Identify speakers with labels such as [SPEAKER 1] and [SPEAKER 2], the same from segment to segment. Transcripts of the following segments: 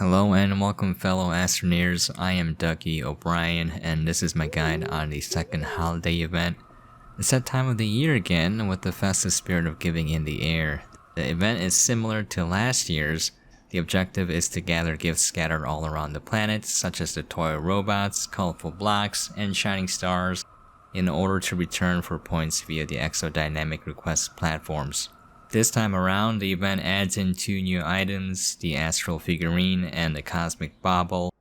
[SPEAKER 1] Hello and welcome fellow Astroneers, I am Dougie O'Brien and this is my guide on the second holiday event. It's that time of the year again with the festive spirit of giving in the air. The event is similar to last year's. The objective is to gather gifts scattered all around the planet, such as the toy robots, colorful blocks, and shining stars, in order to return for points via the exodynamic request platforms. This time around, the event adds in two new items, the Astral figurine and the Cosmic Bauble,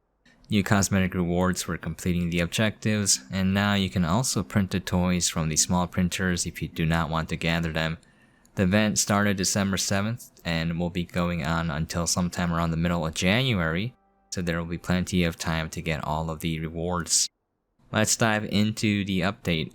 [SPEAKER 1] new cosmetic rewards for completing the objectives, and now you can also print the toys from the small printers if you do not want to gather them. The event started December 7th and will be going on until sometime around the middle of January, so there will be plenty of time to get all of the rewards. Let's dive into the update.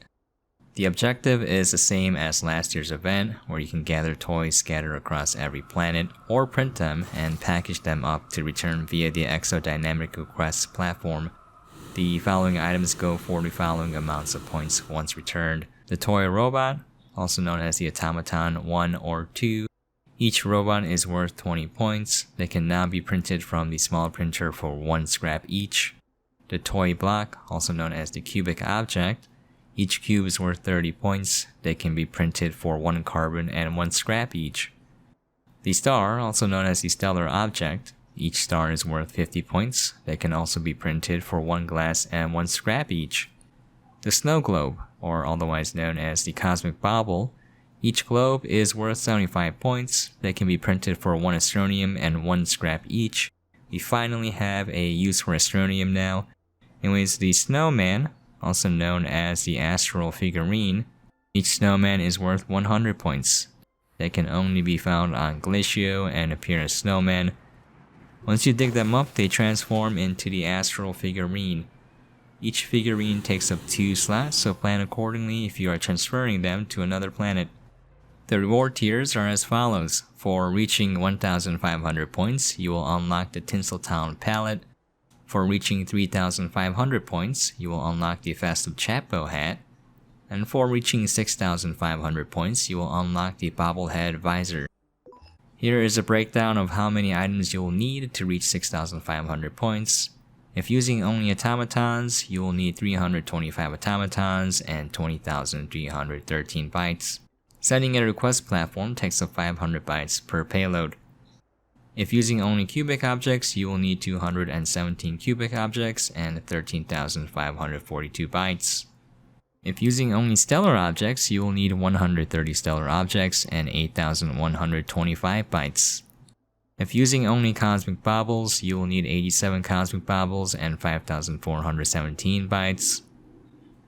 [SPEAKER 1] The objective is the same as last year's event, where you can gather toys scattered across every planet, or print them and package them up to return via the exodynamic request platform. The following items go for the following amounts of points once returned. The toy robot, also known as the Automaton 1 or 2. Each robot is worth 20 points. They can now be printed from the small printer for 1 scrap each. The toy block, also known as the cubic object. Each cube is worth 30 points. They can be printed for 1 carbon and 1 scrap each. The star, also known as the stellar object. Each star is worth 50 points. They can also be printed for 1 glass and 1 scrap each. The snow globe, or otherwise known as the Cosmic Bauble. Each globe is worth 75 points. They can be printed for 1 Astronium and 1 scrap each. We finally have a use for Astronium now. Anyways, the snowman, also known as the Astral figurine. Each snowman is worth 100 points. They can only be found on Glacio and appear as snowmen. Once you dig them up, they transform into the Astral figurine. Each figurine takes up 2 slots, so plan accordingly if you are transferring them to another planet. The reward tiers are as follows. For reaching 1,500 points, you will unlock the Tinseltown palette. For reaching 3,500 points, you will unlock the Festive Chapeau hat. And for reaching 6,500 points, you will unlock the Bobblehead visor. Here is a breakdown of how many items you will need to reach 6,500 points. If using only automatons, you will need 325 automatons and 20,313 bytes. Setting a request platform takes up 500 bytes per payload. If using only cubic objects, you will need 217 cubic objects and 13,542 bytes. If using only stellar objects, you will need 130 stellar objects and 8,125 bytes. If using only cosmic baubles, you will need 87 cosmic baubles and 5,417 bytes.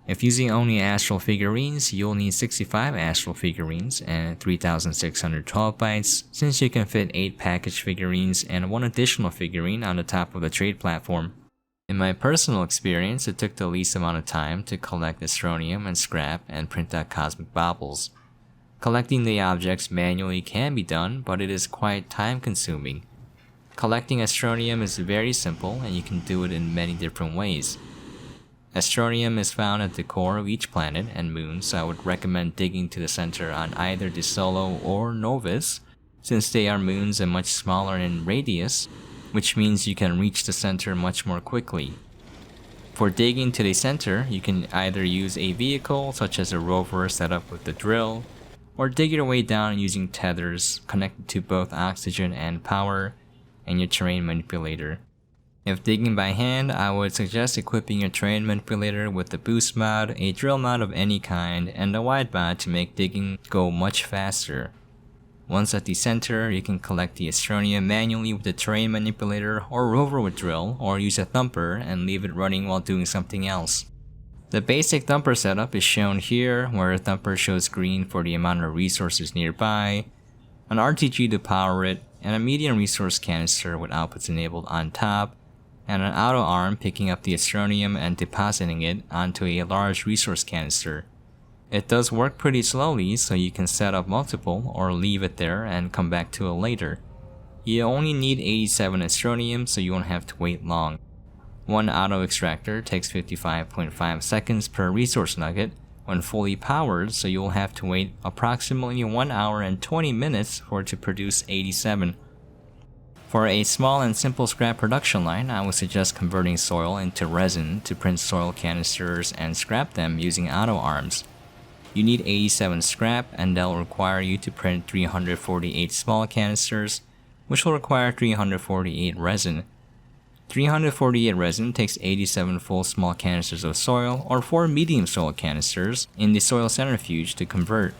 [SPEAKER 1] If using only astral figurines, you'll need 65 astral figurines and 3,612 bytes, since you can fit 8 packaged figurines and 1 additional figurine on the top of the trade platform. In my personal experience, it took the least amount of time to collect Astronium and scrap and print out cosmic baubles. Collecting the objects manually can be done, but it is quite time consuming. Collecting Astronium is very simple and you can do it in many different ways. Astronium is found at the core of each planet and moon, so I would recommend digging to the center on either the Solo or Novus, since they are moons and much smaller in radius, which means you can reach the center much more quickly. For digging to the center, you can either use a vehicle such as a rover set up with the drill, or dig your way down using tethers connected to both oxygen and power, and your terrain manipulator. If digging by hand, I would suggest equipping your terrain manipulator with the boost mod, a drill mod of any kind, and a wide mod to make digging go much faster. Once at the center, you can collect the Astronium manually with the terrain manipulator or rover with drill, or use a thumper and leave it running while doing something else. The basic thumper setup is shown here, where a thumper shows green for the amount of resources nearby, an RTG to power it, and a medium resource canister with outputs enabled on top, and an auto arm picking up the Astronium and depositing it onto a large resource canister. It does work pretty slowly, so you can set up multiple or leave it there and come back to it later. You only need 87 Astronium, so you won't have to wait long. One auto extractor takes 55.5 seconds per resource nugget when fully powered, so you will have to wait approximately 1 hour and 20 minutes for it to produce 87. For a small and simple scrap production line, I would suggest converting soil into resin to print soil canisters and scrap them using auto arms. You need 87 scrap, and they'll require you to print 348 small canisters, which will require 348 resin. 348 resin takes 87 full small canisters of soil or 4 medium soil canisters in the soil centrifuge to convert.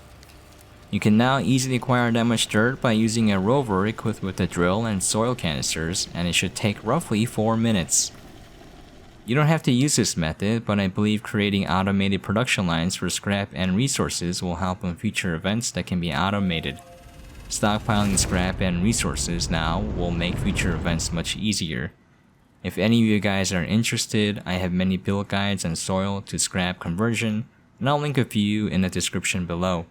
[SPEAKER 1] You can now easily acquire that much dirt by using a rover equipped with a drill and soil canisters, and it should take roughly 4 minutes. You don't have to use this method, but I believe creating automated production lines for scrap and resources will help in future events that can be automated. Stockpiling scrap and resources now will make future events much easier. If any of you guys are interested, I have many build guides on soil to scrap conversion, and I'll link a few in the description below.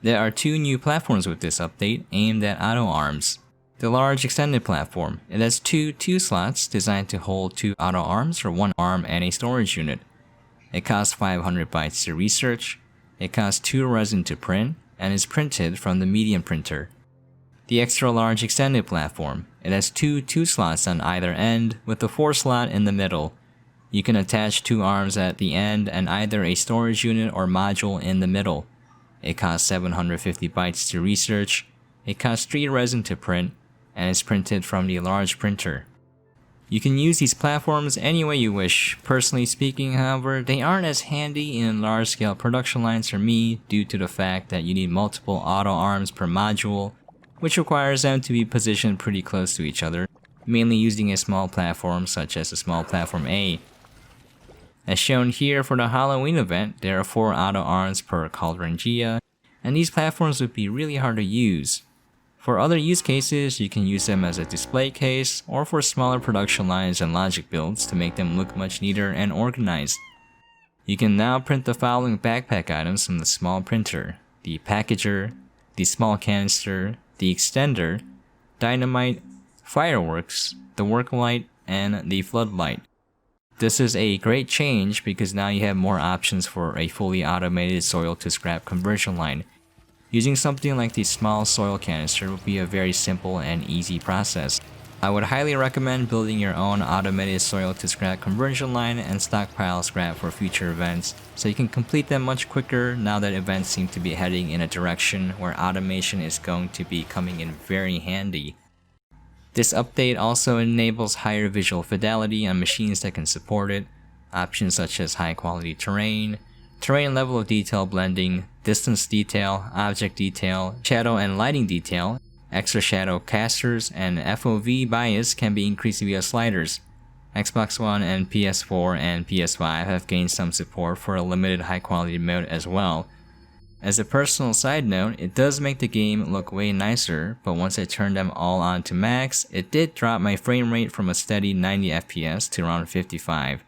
[SPEAKER 1] There are 2 new platforms with this update aimed at auto arms. The large extended platform, it has 2 slots designed to hold 2 auto arms or 1 arm and a storage unit. It costs 500 bytes to research, it costs 2 resin to print, and is printed from the medium printer. The extra large extended platform, it has 2 slots on either end with a 4 slot in the middle. You can attach 2 arms at the end and either a storage unit or module in the middle. It costs 750 bytes to research, it costs 3 resin to print, and is printed from the large printer. You can use these platforms any way you wish. Personally speaking, however, they aren't as handy in large-scale production lines for me due to the fact that you need multiple auto arms per module, which requires them to be positioned pretty close to each other, mainly using a small platform such as the small platform A. As shown here for the Halloween event, there are 4 auto arms per cauldron, and these platforms would be really hard to use. For other use cases, you can use them as a display case or for smaller production lines and logic builds to make them look much neater and organized. You can now print the following backpack items from the small printer: the packager, the small canister, the extender, dynamite, fireworks, the work light, and the floodlight. This is a great change because now you have more options for a fully automated soil to scrap conversion line. Using something like the small soil canister would be a very simple and easy process. I would highly recommend building your own automated soil to scrap conversion line and stockpile scrap for future events, so you can complete them much quicker now that events seem to be heading in a direction where automation is going to be coming in very handy. This update also enables higher visual fidelity on machines that can support it. Options such as high quality terrain, terrain level of detail blending, distance detail, object detail, shadow and lighting detail, extra shadow casters, and FOV bias can be increased via sliders. Xbox One and PS4 and PS5 have gained some support for a limited high quality mode as well. As a personal side note, it does make the game look way nicer, but once I turned them all on to max, it did drop my frame rate from a steady 90 FPS to around 55.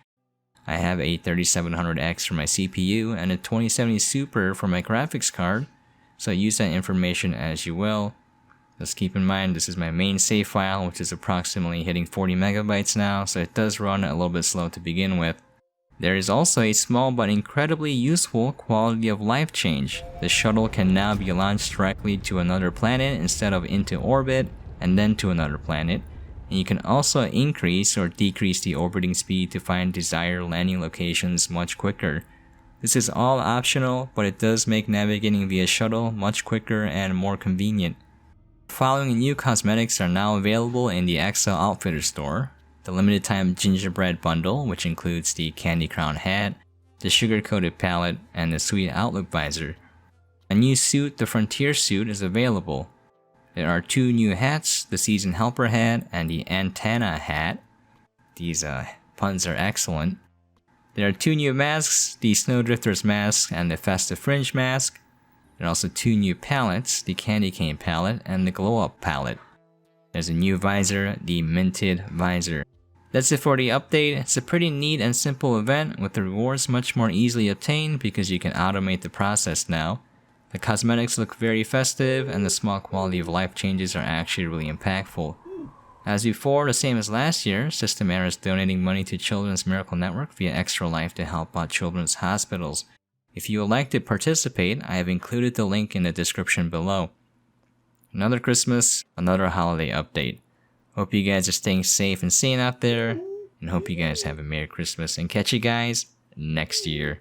[SPEAKER 1] I have a 3700X for my CPU and a 2070 Super for my graphics card, so use that information as you will. Just keep in mind this is my main save file, which is approximately hitting 40 megabytes now, so it does run a little bit slow to begin with. There is also a small but incredibly useful quality of life change. The shuttle can now be launched directly to another planet instead of into orbit and then to another planet, and you can also increase or decrease the orbiting speed to find desired landing locations much quicker. This is all optional, but it does make navigating via shuttle much quicker and more convenient. The following new cosmetics are now available in the Excel Outfitter store. The limited time gingerbread bundle, which includes the candy crown hat, the sugar coated palette, and the sweet outlook visor. A new suit, the Frontier suit, is available. There are 2 new hats, the Season Helper hat and the Antenna hat. These puns are excellent. There are 2 new masks, the Snowdrifter's mask and the Festive Fringe mask. There are also 2 new palettes, the Candy Cane palette and the Glow Up palette. There's a new visor, the Minted visor. That's it for the update. It's a pretty neat and simple event with the rewards much more easily obtained because you can automate the process now. The cosmetics look very festive and the small quality of life changes are actually really impactful. As before, the same as last year, System Error is donating money to Children's Miracle Network via Extra Life to help out children's hospitals. If you would like to participate, I have included the link in the description below. Another Christmas, another holiday update. Hope you guys are staying safe and sane out there, and hope you guys have a Merry Christmas, and catch you guys next year.